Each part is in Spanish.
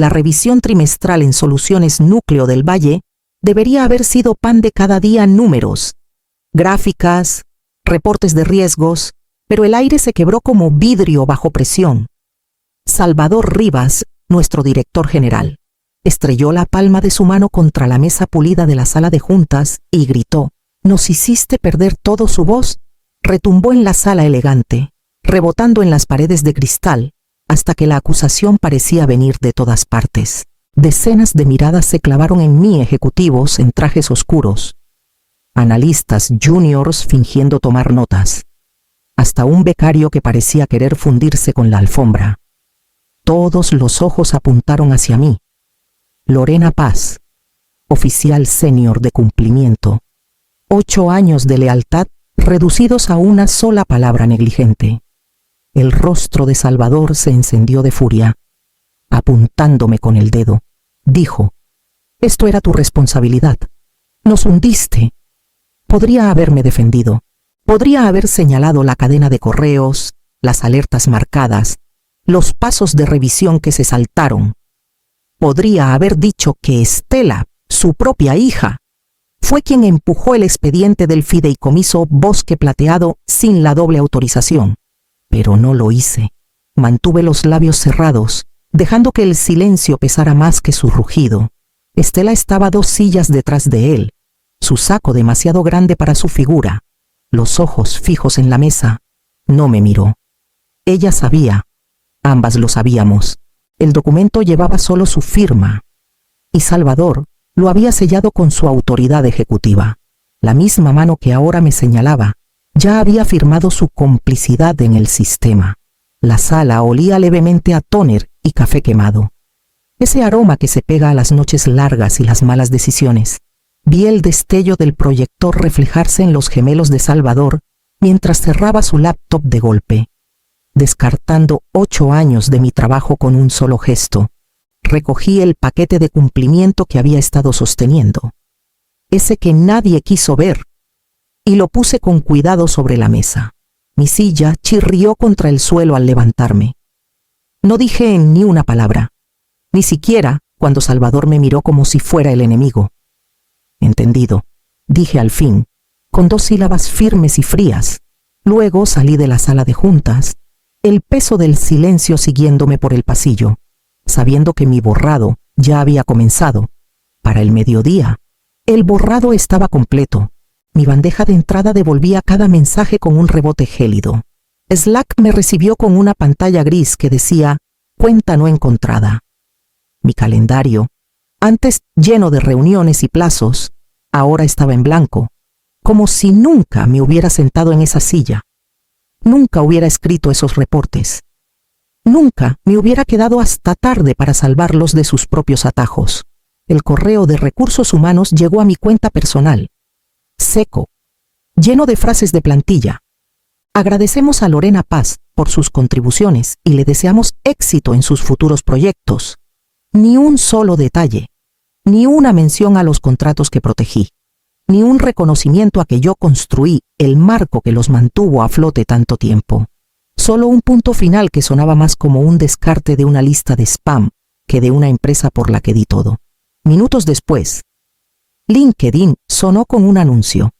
La revisión trimestral en Soluciones Núcleo del Valle debería haber sido pan de cada día: números, gráficas, reportes de riesgos, pero el aire se quebró como vidrio bajo presión. Salvador Rivas, nuestro director general, estrelló la palma de su mano contra la mesa pulida de la sala de juntas y gritó: «Nos hiciste perder todo». Su voz retumbó en la sala elegante, rebotando en las paredes de cristal, hasta que la acusación parecía venir de todas partes. Decenas de miradas se clavaron en mí, ejecutivos en trajes oscuros, analistas juniors fingiendo tomar notas, hasta un becario que parecía querer fundirse con la alfombra. Todos los ojos apuntaron hacia mí. Lorena Paz, oficial senior de cumplimiento. 8 años de lealtad reducidos a una sola palabra negligente. El rostro de Salvador se encendió de furia. Apuntándome con el dedo, dijo: «Esto era tu responsabilidad. Nos hundiste». Podría haberme defendido. Podría haber señalado la cadena de correos, las alertas marcadas, los pasos de revisión que se saltaron. Podría haber dicho que Estela, su propia hija, fue quien empujó el expediente del fideicomiso Bosque Plateado sin la doble autorización. Pero no lo hice. Mantuve los labios cerrados, dejando que el silencio pesara más que su rugido. Estela estaba 2 sillas detrás de él, su saco demasiado grande para su figura, los ojos fijos en la mesa. No me miró. Ella sabía, ambas lo sabíamos. El documento llevaba solo su firma, y Salvador lo había sellado con su autoridad ejecutiva. La misma mano que ahora me señalaba ya había firmado su complicidad en el sistema. La sala olía levemente a tóner y café quemado. Ese aroma que se pega a las noches largas y las malas decisiones. Vi el destello del proyector reflejarse en los gemelos de Salvador mientras cerraba su laptop de golpe, descartando 8 años de mi trabajo con un solo gesto. Recogí el paquete de cumplimiento que había estado sosteniendo, ese que nadie quiso ver, y lo puse con cuidado sobre la mesa. Mi silla chirrió contra el suelo al levantarme. No dije ni una palabra, ni siquiera cuando Salvador me miró como si fuera el enemigo. «Entendido», dije al fin, con 2 sílabas firmes y frías. Luego salí de la sala de juntas, el peso del silencio siguiéndome por el pasillo, sabiendo que mi borrado ya había comenzado. Para el mediodía, el borrado estaba completo. Mi bandeja de entrada devolvía cada mensaje con un rebote gélido. Slack me recibió con una pantalla gris que decía: «Cuenta no encontrada». Mi calendario, antes lleno de reuniones y plazos, ahora estaba en blanco, como si nunca me hubiera sentado en esa silla. Nunca hubiera escrito esos reportes. Nunca me hubiera quedado hasta tarde para salvarlos de sus propios atajos. El correo de recursos humanos llegó a mi cuenta personal, seco, lleno de frases de plantilla. Agradecemos a Lorena Paz por sus contribuciones y le deseamos éxito en sus futuros proyectos. Ni un solo detalle, ni una mención a los contratos que protegí, ni un reconocimiento a que yo construí el marco que los mantuvo a flote tanto tiempo. Solo un punto final que sonaba más como un descarte de una lista de spam que de una empresa por la que di todo. Minutos después, LinkedIn sonó con un anuncio.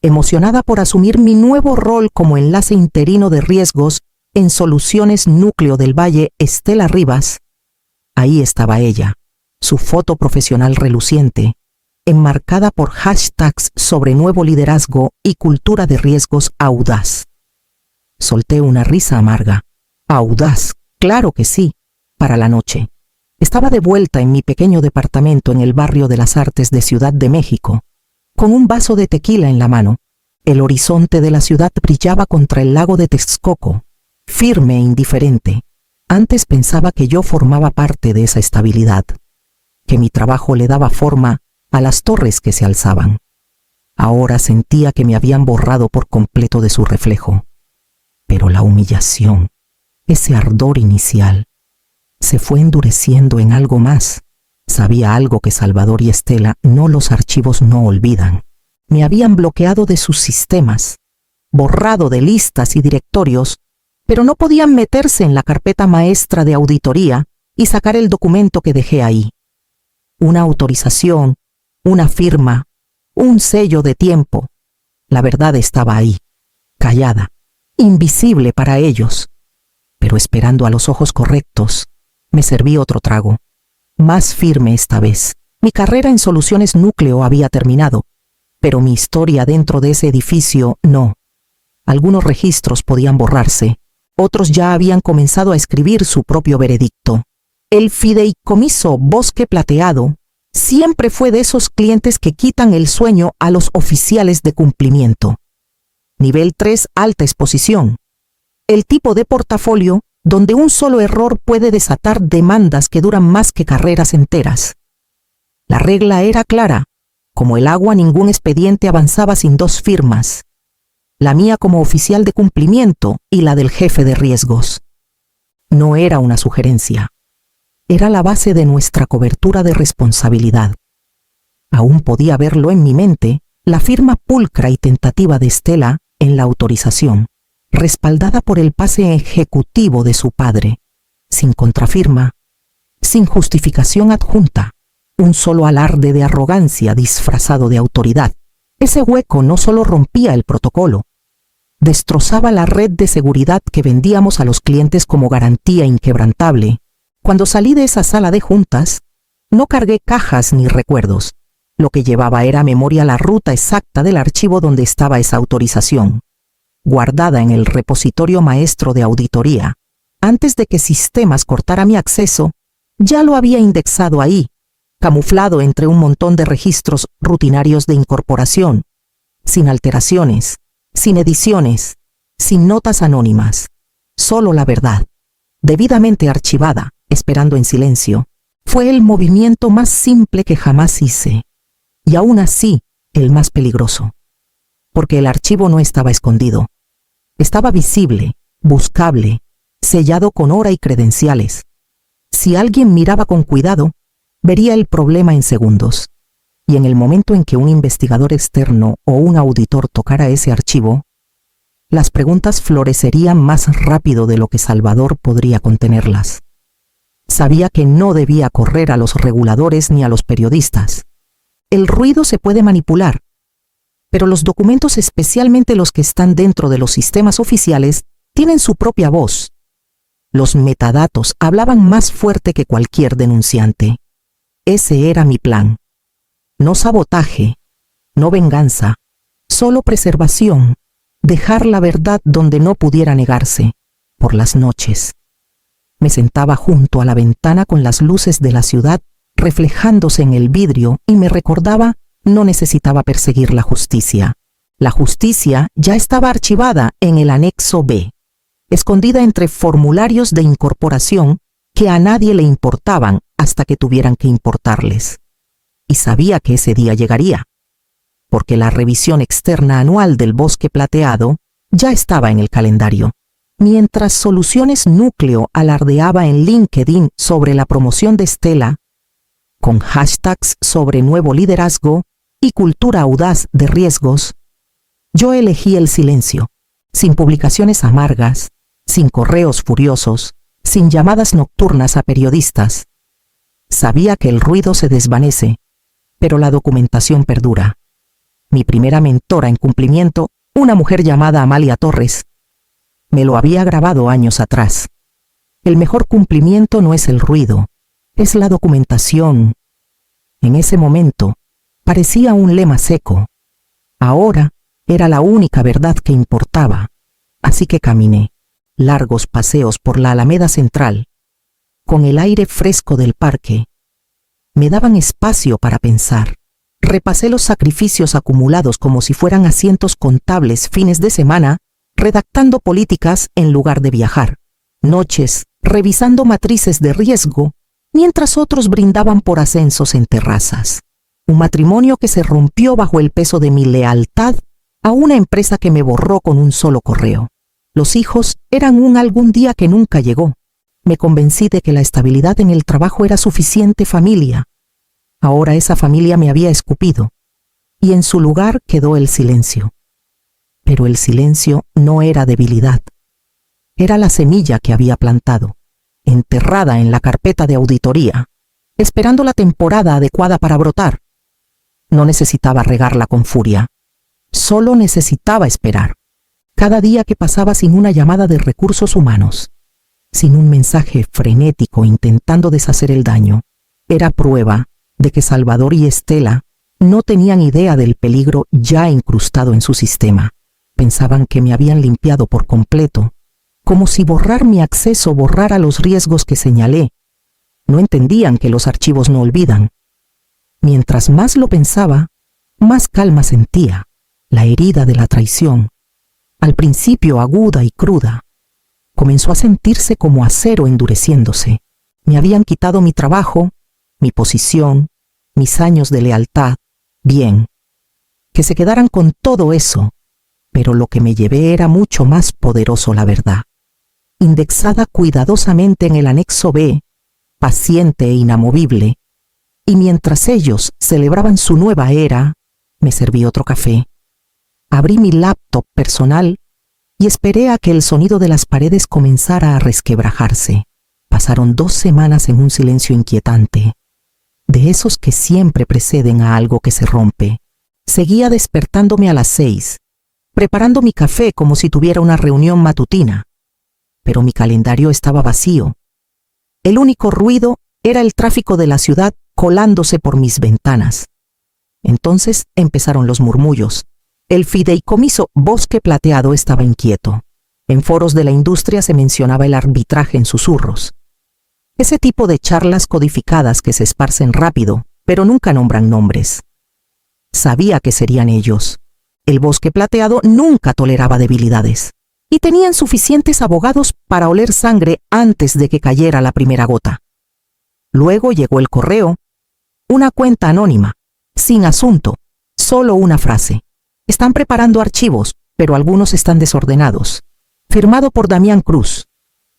Emocionada por asumir mi nuevo rol como enlace interino de riesgos en Soluciones Núcleo del Valle, Estela Rivas. Ahí estaba ella, su foto profesional reluciente, enmarcada por hashtags sobre nuevo liderazgo y cultura de riesgos audaz. Solté una risa amarga. Audaz, claro que sí, para la noche. Estaba de vuelta en mi pequeño departamento en el barrio de las Artes de Ciudad de México, con un vaso de tequila en la mano. El horizonte de la ciudad brillaba contra el lago de Texcoco, firme e indiferente. Antes pensaba que yo formaba parte de esa estabilidad, que mi trabajo le daba forma a las torres que se alzaban. Ahora sentía que me habían borrado por completo de su reflejo. Pero la humillación, ese ardor inicial, se fue endureciendo en algo más. Sabía algo que Salvador y Estela, no los archivos, no olvidan. Me habían bloqueado de sus sistemas, borrado de listas y directorios, pero no podían meterse en la carpeta maestra de auditoría y sacar el documento que dejé ahí. Una autorización, una firma, un sello de tiempo. La verdad estaba ahí, callada, invisible para ellos. Pero esperando a los ojos correctos, me serví otro trago, más firme esta vez. Mi carrera en soluciones núcleo había terminado, pero mi historia dentro de ese edificio no. Algunos registros podían borrarse, otros ya habían comenzado a escribir su propio veredicto. El fideicomiso Bosque Plateado siempre fue de esos clientes que quitan el sueño a los oficiales de cumplimiento. Nivel 3, alta exposición. El tipo de portafolio donde un solo error puede desatar demandas que duran más que carreras enteras. La regla era clara. Como el agua, ningún expediente avanzaba sin 2 firmas. La mía como oficial de cumplimiento y la del jefe de riesgos. No era una sugerencia. Era la base de nuestra cobertura de responsabilidad. Aún podía verlo en mi mente, la firma pulcra y tentativa de Estela en la autorización, respaldada por el pase ejecutivo de su padre, sin contrafirma, sin justificación adjunta, un solo alarde de arrogancia disfrazado de autoridad. Ese hueco no solo rompía el protocolo, destrozaba la red de seguridad que vendíamos a los clientes como garantía inquebrantable. Cuando salí de esa sala de juntas, no cargué cajas ni recuerdos. Lo que llevaba era a memoria la ruta exacta del archivo donde estaba esa autorización, guardada en el repositorio maestro de auditoría. Antes de que Sistemas cortara mi acceso, ya lo había indexado ahí, camuflado entre un montón de registros rutinarios de incorporación, sin alteraciones, sin ediciones, sin notas anónimas, solo la verdad, debidamente archivada, esperando en silencio. Fue el movimiento más simple que jamás hice, y aún así el más peligroso, porque el archivo no estaba escondido. Estaba visible, buscable, sellado con hora y credenciales. Si alguien miraba con cuidado, vería el problema en segundos. Y en el momento en que un investigador externo o un auditor tocara ese archivo, las preguntas florecerían más rápido de lo que Salvador podría contenerlas. Sabía que no debía correr a los reguladores ni a los periodistas. El ruido se puede manipular, pero los documentos, especialmente los que están dentro de los sistemas oficiales, tienen su propia voz. Los metadatos hablaban más fuerte que cualquier denunciante. Ese era mi plan. No sabotaje, no venganza, solo preservación, dejar la verdad donde no pudiera negarse, por las noches. Me sentaba junto a la ventana con las luces de la ciudad reflejándose en el vidrio y me recordaba, no necesitaba perseguir la justicia. La justicia ya estaba archivada en el anexo B, escondida entre formularios de incorporación que a nadie le importaban hasta que tuvieran que importarles. Y sabía que ese día llegaría, porque la revisión externa anual del Bosque Plateado ya estaba en el calendario. Mientras Soluciones Núcleo alardeaba en LinkedIn sobre la promoción de Estela, con hashtags sobre nuevo liderazgo y cultura audaz de riesgos, yo elegí el silencio, sin publicaciones amargas, sin correos furiosos, sin llamadas nocturnas a periodistas. Sabía que el ruido se desvanece, pero la documentación perdura. Mi primera mentora en cumplimiento, una mujer llamada Amalia Torres, me lo había grabado años atrás. El mejor cumplimiento no es el ruido, es la documentación. En ese momento, parecía un lema seco. Ahora era la única verdad que importaba. Así que caminé, largos paseos por la Alameda Central, con el aire fresco del parque. Me daban espacio para pensar. Repasé los sacrificios acumulados como si fueran asientos contables fines de semana, redactando políticas en lugar de viajar. Noches, revisando matrices de riesgo, mientras otros brindaban por ascensos en terrazas. Un matrimonio que se rompió bajo el peso de mi lealtad a una empresa que me borró con un solo correo. Los hijos eran un algún día que nunca llegó. Me convencí de que la estabilidad en el trabajo era suficiente familia. Ahora esa familia me había escupido, y en su lugar quedó el silencio. Pero el silencio no era debilidad. Era la semilla que había plantado. enterrada en la carpeta de auditoría, esperando la temporada adecuada para brotar. No necesitaba regarla con furia, solo necesitaba esperar. Cada día que pasaba sin una llamada de recursos humanos, sin un mensaje frenético intentando deshacer el daño, era prueba de que Salvador y Estela no tenían idea del peligro ya incrustado en su sistema. Pensaban que me habían limpiado por completo, como si borrar mi acceso borrara los riesgos que señalé. No entendían que los archivos no olvidan. Mientras más lo pensaba, más calma sentía. La herida de la traición, al principio aguda y cruda, comenzó a sentirse como acero endureciéndose. Me habían quitado mi trabajo, mi posición, mis años de lealtad. Bien, que se quedaran con todo eso, pero lo que me llevé era mucho más poderoso, la verdad. Indexada cuidadosamente en el anexo B, paciente e inamovible, y mientras ellos celebraban su nueva era, me serví otro café. Abrí mi laptop personal y esperé a que el sonido de las paredes comenzara a resquebrajarse. Pasaron 2 semanas en un silencio inquietante, de esos que siempre preceden a algo que se rompe. Seguía despertándome a las 6, preparando mi café como si tuviera una reunión matutina, pero mi calendario estaba vacío. El único ruido era el tráfico de la ciudad colándose por mis ventanas. Entonces empezaron los murmullos. El fideicomiso Bosque Plateado estaba inquieto. En foros de la industria se mencionaba el arbitraje en susurros. Ese tipo de charlas codificadas que se esparcen rápido, pero nunca nombran nombres. Sabía que serían ellos. El Bosque Plateado nunca toleraba debilidades. Y tenían suficientes abogados para oler sangre antes de que cayera la primera gota. Luego llegó el correo. Una cuenta anónima, sin asunto, solo una frase. Están preparando archivos, pero algunos están desordenados. Firmado por Damián Cruz.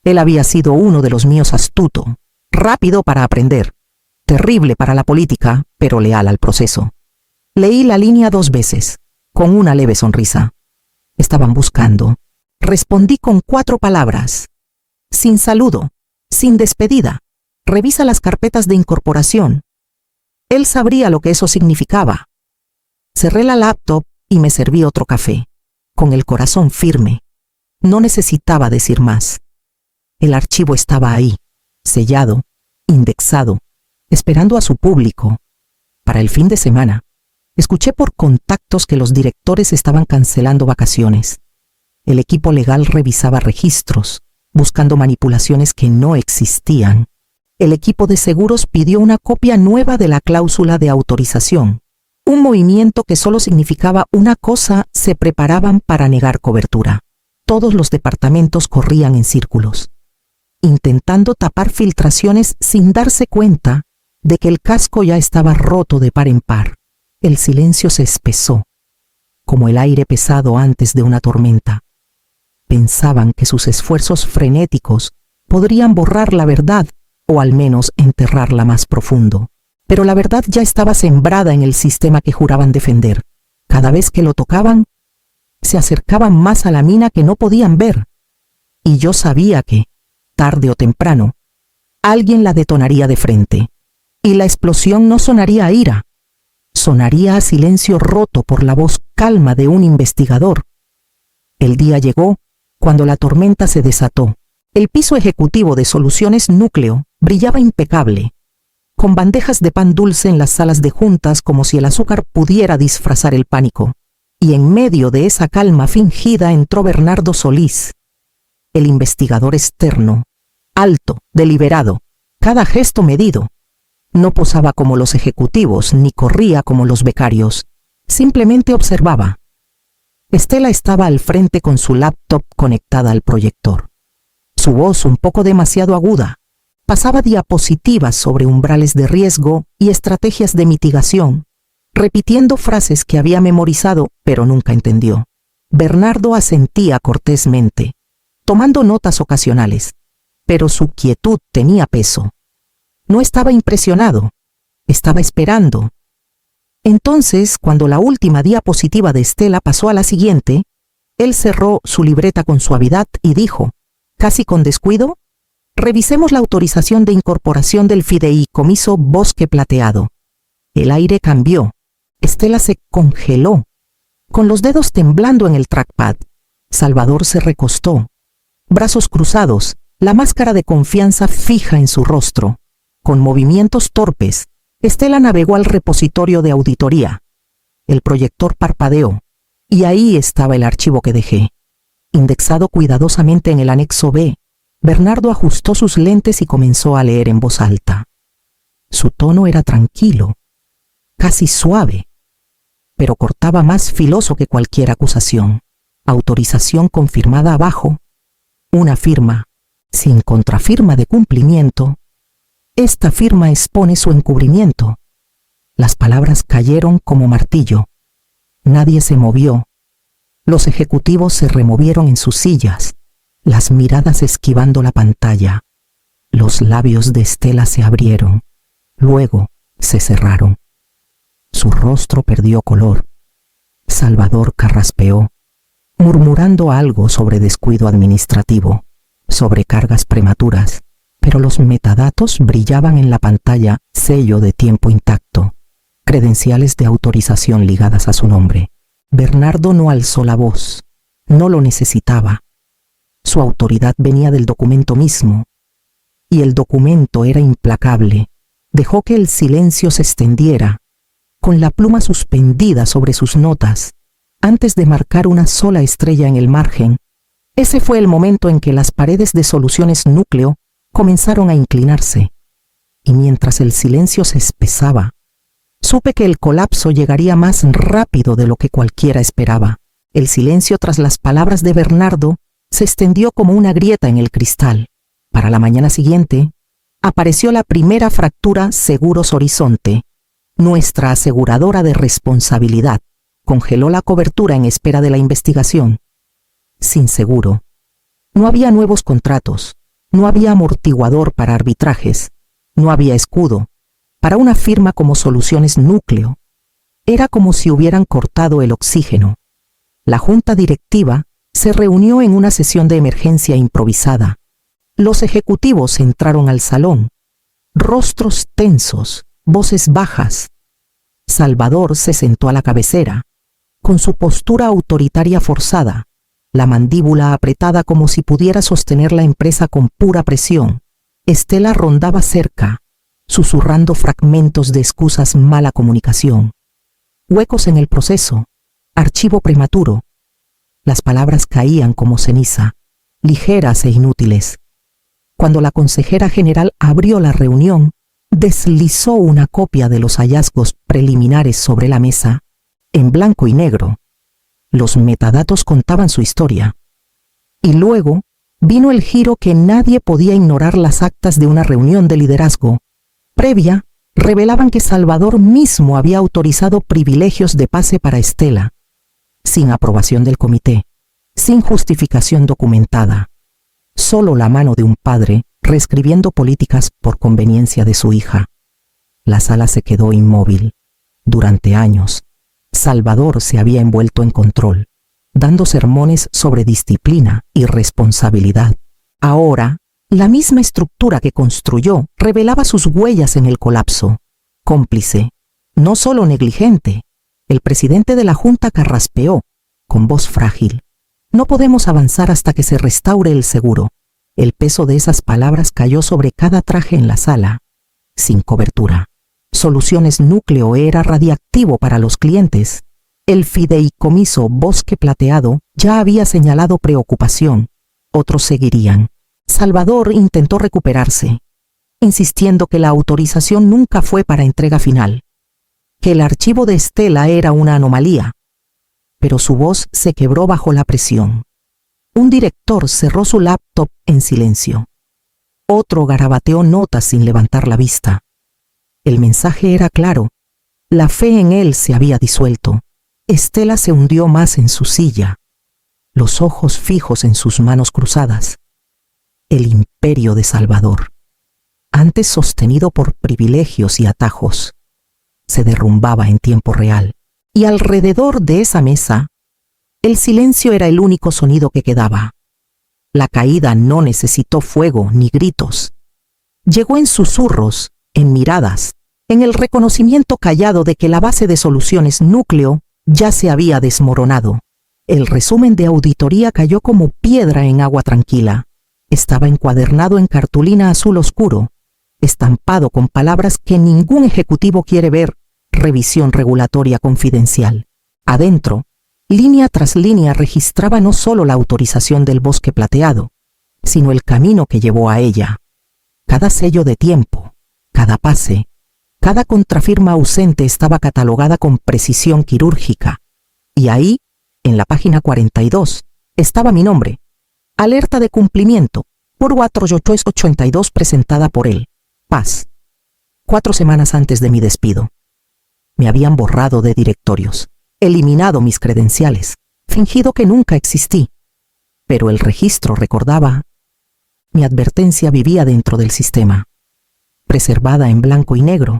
Él había sido uno de los míos astuto, rápido para aprender, terrible para la política, pero leal al proceso. Leí la línea 2 veces, con una leve sonrisa. Estaban buscando. Respondí con 4 palabras. Sin saludo, sin despedida. Revisa las carpetas de incorporación. Él sabría lo que eso significaba. Cerré la laptop y me serví otro café, con el corazón firme. No necesitaba decir más. El archivo estaba ahí, sellado, indexado, esperando a su público. Para el fin de semana, escuché por contactos que los directores estaban cancelando vacaciones. El equipo legal revisaba registros, buscando manipulaciones que no existían. El equipo de seguros pidió una copia nueva de la cláusula de autorización. Un movimiento que solo significaba una cosa: se preparaban para negar cobertura. Todos los departamentos corrían en círculos, intentando tapar filtraciones sin darse cuenta de que el casco ya estaba roto de par en par. El silencio se espesó, como el aire pesado antes de una tormenta. Pensaban que sus esfuerzos frenéticos podrían borrar la verdad, o al menos enterrarla más profundo. Pero la verdad ya estaba sembrada en el sistema que juraban defender. Cada vez que lo tocaban, se acercaban más a la mina que no podían ver. Y yo sabía que, tarde o temprano, alguien la detonaría de frente. Y la explosión no sonaría a ira, sonaría a silencio roto por la voz calma de un investigador. El día llegó cuando la tormenta se desató. El piso ejecutivo de Soluciones Núcleo brillaba impecable, con bandejas de pan dulce en las salas de juntas como si el azúcar pudiera disfrazar el pánico. Y en medio de esa calma fingida entró Bernardo Solís, el investigador externo, alto, deliberado, cada gesto medido. No posaba como los ejecutivos ni corría como los becarios, simplemente observaba. Estela estaba al frente con su laptop conectada al proyector. Su voz, un poco demasiado aguda, pasaba diapositivas sobre umbrales de riesgo y estrategias de mitigación, repitiendo frases que había memorizado pero nunca entendió. Bernardo asentía cortésmente, tomando notas ocasionales, pero su quietud tenía peso. No estaba impresionado, estaba esperando. Entonces, cuando la última diapositiva de Estela pasó a la siguiente, él cerró su libreta con suavidad y dijo, casi con descuido: Revisemos la autorización de incorporación del fideicomiso Bosque Plateado. El aire cambió. Estela se congeló. Con los dedos temblando en el trackpad, Salvador se recostó. Brazos cruzados, la máscara de confianza fija en su rostro. Con movimientos torpes, Estela navegó al repositorio de auditoría. El proyector parpadeó, y ahí estaba el archivo que dejé. Indexado cuidadosamente en el anexo B, Bernardo ajustó sus lentes y comenzó a leer en voz alta. Su tono era tranquilo, casi suave, pero cortaba más filoso que cualquier acusación. Autorización confirmada abajo, una firma, sin contrafirma de cumplimiento. Esta firma expone su encubrimiento. Las palabras cayeron como martillo. Nadie se movió. Los ejecutivos se removieron en sus sillas, las miradas esquivando la pantalla. Los labios de Estela se abrieron, luego se cerraron. Su rostro perdió color. Salvador carraspeó, murmurando algo sobre descuido administrativo, sobre cargas prematuras, pero los metadatos brillaban en la pantalla: sello de tiempo intacto, credenciales de autorización ligadas a su nombre. Bernardo no alzó la voz, no lo necesitaba. Su autoridad venía del documento mismo, y el documento era implacable. Dejó que el silencio se extendiera, con la pluma suspendida sobre sus notas, antes de marcar una sola estrella en el margen. Ese fue el momento en que las paredes de Soluciones Núcleo comenzaron a inclinarse, y mientras el silencio se espesaba, supe que el colapso llegaría más rápido de lo que cualquiera esperaba. El silencio tras las palabras de Bernardo se extendió como una grieta en el cristal. Para la mañana siguiente, apareció la primera fractura Seguros Horizonte. Nuestra aseguradora de responsabilidad congeló la cobertura en espera de la investigación. Sin seguro. No había nuevos contratos, no había amortiguador para arbitrajes, no había escudo. Para una firma como Soluciones Núcleo, era como si hubieran cortado el oxígeno. La junta directiva se reunió en una sesión de emergencia improvisada. Los ejecutivos entraron al salón, rostros tensos, voces bajas. Salvador se sentó a la cabecera, con su postura autoritaria forzada, la mandíbula apretada como si pudiera sostener la empresa con pura presión. Estela rondaba cerca, susurrando fragmentos de excusas: mala comunicación, huecos en el proceso, archivo prematuro. Las palabras caían como ceniza, ligeras e inútiles. Cuando la consejera general abrió la reunión, deslizó una copia de los hallazgos preliminares sobre la mesa, en blanco y negro. Los metadatos contaban su historia. Y luego vino el giro que nadie podía ignorar. Las actas de una reunión de liderazgo previa revelaban que Salvador mismo había autorizado privilegios de pase para Estela, sin aprobación del comité, sin justificación documentada. Solo la mano de un padre reescribiendo políticas por conveniencia de su hija. La sala se quedó inmóvil. Durante años, Salvador se había envuelto en control, dando sermones sobre disciplina y responsabilidad. Ahora, la misma estructura que construyó revelaba sus huellas en el colapso. Cómplice, no solo negligente. El presidente de la junta carraspeó, con voz frágil: no podemos avanzar hasta que se restaure el seguro. El peso de esas palabras cayó sobre cada traje en la sala. Sin cobertura. Soluciones Núcleo era radiactivo para los clientes. El fideicomiso Bosque Plateado ya había señalado preocupación. Otros seguirían. Salvador intentó recuperarse, insistiendo que la autorización nunca fue para entrega final, que el archivo de Estela era una anomalía. Pero su voz se quebró bajo la presión. Un director cerró su laptop en silencio. Otro garabateó notas sin levantar la vista. El mensaje era claro. La fe en él se había disuelto. Estela se hundió más en su silla, los ojos fijos en sus manos cruzadas. El imperio de Salvador, antes sostenido por privilegios y atajos, se derrumbaba en tiempo real. Y alrededor de esa mesa, el silencio era el único sonido que quedaba. La caída no necesitó fuego ni gritos. Llegó en susurros, en miradas, en el reconocimiento callado de que la base de soluciones núcleo ya se había desmoronado. El resumen de auditoría cayó como piedra en agua tranquila. Estaba encuadernado en cartulina azul oscuro, estampado con palabras que ningún ejecutivo quiere ver: revisión regulatoria confidencial. Adentro, línea tras línea registraba no solo la autorización del Bosque Plateado, sino el camino que llevó a ella. Cada sello de tiempo, cada pase, cada contrafirma ausente estaba catalogada con precisión quirúrgica. Y ahí, en la página 42, estaba mi nombre. Alerta de cumplimiento, por 482 presentada por él. Paz. 4 semanas antes de mi despido. Me habían borrado de directorios, eliminado mis credenciales, fingido que nunca existí. Pero el registro recordaba. Mi advertencia vivía dentro del sistema, preservada en blanco y negro.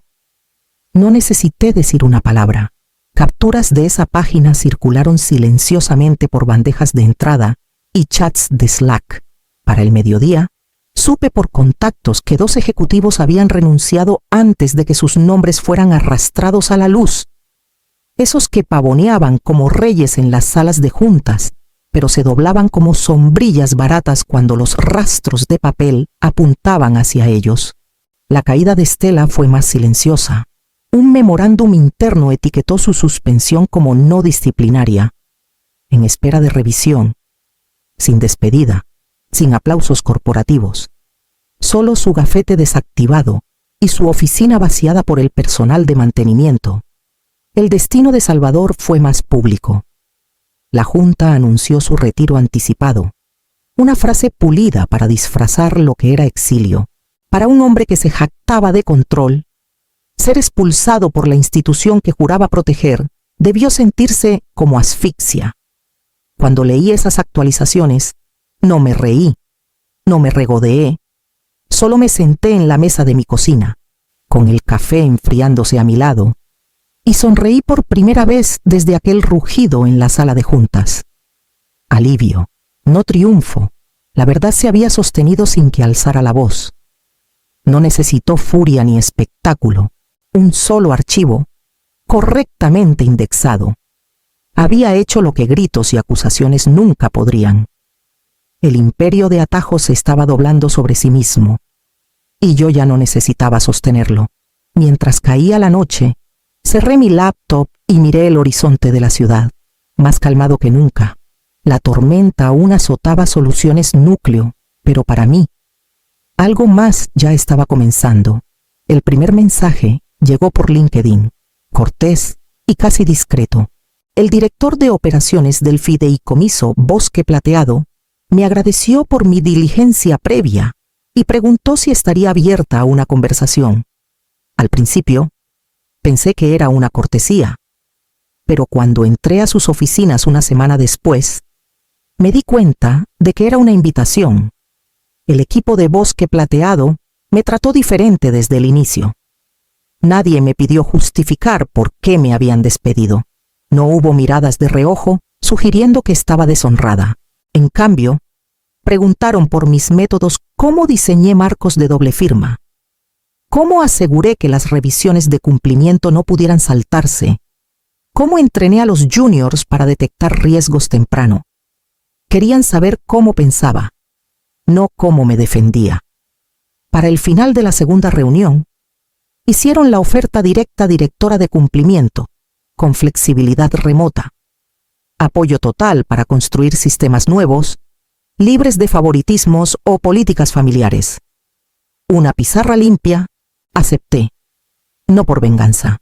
No necesité decir una palabra. Capturas de esa página circularon silenciosamente por bandejas de entrada y chats de Slack. Para el mediodía, supe por contactos que 2 ejecutivos habían renunciado antes de que sus nombres fueran arrastrados a la luz. Esos que pavoneaban como reyes en las salas de juntas, pero se doblaban como sombrillas baratas cuando los rastros de papel apuntaban hacia ellos. La caída de Estela fue más silenciosa. Un memorándum interno etiquetó su suspensión como no disciplinaria, en espera de revisión, sin despedida, sin aplausos corporativos. Solo su gafete desactivado y su oficina vaciada por el personal de mantenimiento. El destino de Salvador fue más público. La Junta anunció su retiro anticipado, una frase pulida para disfrazar lo que era exilio. Para un hombre que se jactaba de control, ser expulsado por la institución que juraba proteger debió sentirse como asfixia. Cuando leí esas actualizaciones, no me reí, no me regodeé, solo me senté en la mesa de mi cocina, con el café enfriándose a mi lado, y sonreí por primera vez desde aquel rugido en la sala de juntas. Alivio, no triunfo. La verdad se había sostenido sin que alzara la voz. No necesitó furia ni espectáculo. Un solo archivo, correctamente indexado. Había hecho lo que gritos y acusaciones nunca podrían. El imperio de atajos se estaba doblando sobre sí mismo, y yo ya no necesitaba sostenerlo. Mientras caía la noche, cerré mi laptop y miré el horizonte de la ciudad, más calmado que nunca. La tormenta aún azotaba soluciones núcleo, pero para mí, algo más ya estaba comenzando. El primer mensaje llegó por LinkedIn, cortés y casi discreto. El director de operaciones del fideicomiso Bosque Plateado me agradeció por mi diligencia previa y preguntó si estaría abierta a una conversación. Al principio, pensé que era una cortesía, pero cuando entré a sus oficinas una semana después, me di cuenta de que era una invitación. El equipo de Bosque Plateado me trató diferente desde el inicio. Nadie me pidió justificar por qué me habían despedido. No hubo miradas de reojo sugiriendo que estaba deshonrada. En cambio, preguntaron por mis métodos: cómo diseñé marcos de doble firma, cómo aseguré que las revisiones de cumplimiento no pudieran saltarse, cómo entrené a los juniors para detectar riesgos temprano. Querían saber cómo pensaba, no cómo me defendía. Para el final de la segunda reunión, hicieron la oferta directa: directora de cumplimiento, con flexibilidad remota, apoyo total para construir sistemas nuevos, libres de favoritismos o políticas familiares. Una pizarra limpia. Acepté, no por venganza,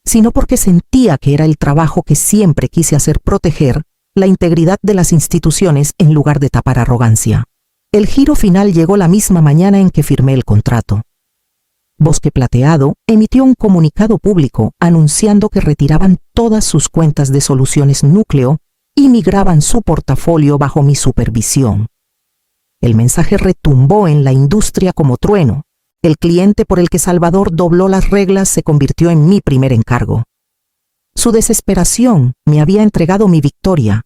sino porque sentía que era el trabajo que siempre quise hacer: proteger la integridad de las instituciones en lugar de tapar arrogancia. El giro final llegó la misma mañana en que firmé el contrato. Bosque Plateado emitió un comunicado público anunciando que retiraban todas sus cuentas de soluciones núcleo y migraban su portafolio bajo mi supervisión. El mensaje retumbó en la industria como trueno. El cliente por el que Salvador dobló las reglas se convirtió en mi primer encargo. Su desesperación me había entregado mi victoria.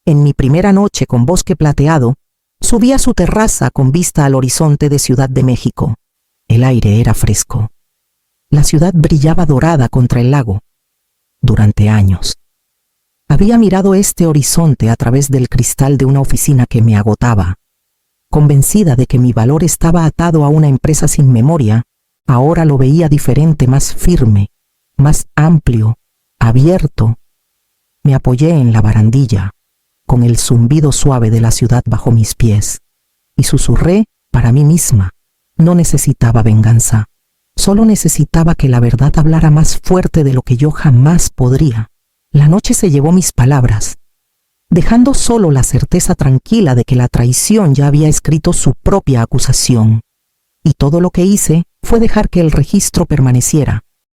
En mi primera noche con Bosque Plateado, Subí a su terraza con vista al horizonte de Ciudad de México. El aire era fresco. La ciudad brillaba dorada contra el lago. Durante años había mirado este horizonte a través del cristal de una oficina que me agotaba. Convencida de que mi valor estaba atado a una empresa sin memoria, ahora lo veía diferente, más firme, más amplio, abierto. Me apoyé en la barandilla, con el zumbido suave de la ciudad bajo mis pies, y susurré para mí misma. No necesitaba venganza, solo necesitaba que la verdad hablara más fuerte de lo que yo jamás podría. La noche se llevó mis palabras, dejando solo la certeza tranquila de que la traición ya había escrito su propia acusación. Y todo lo que hice fue dejar que el registro permaneciera,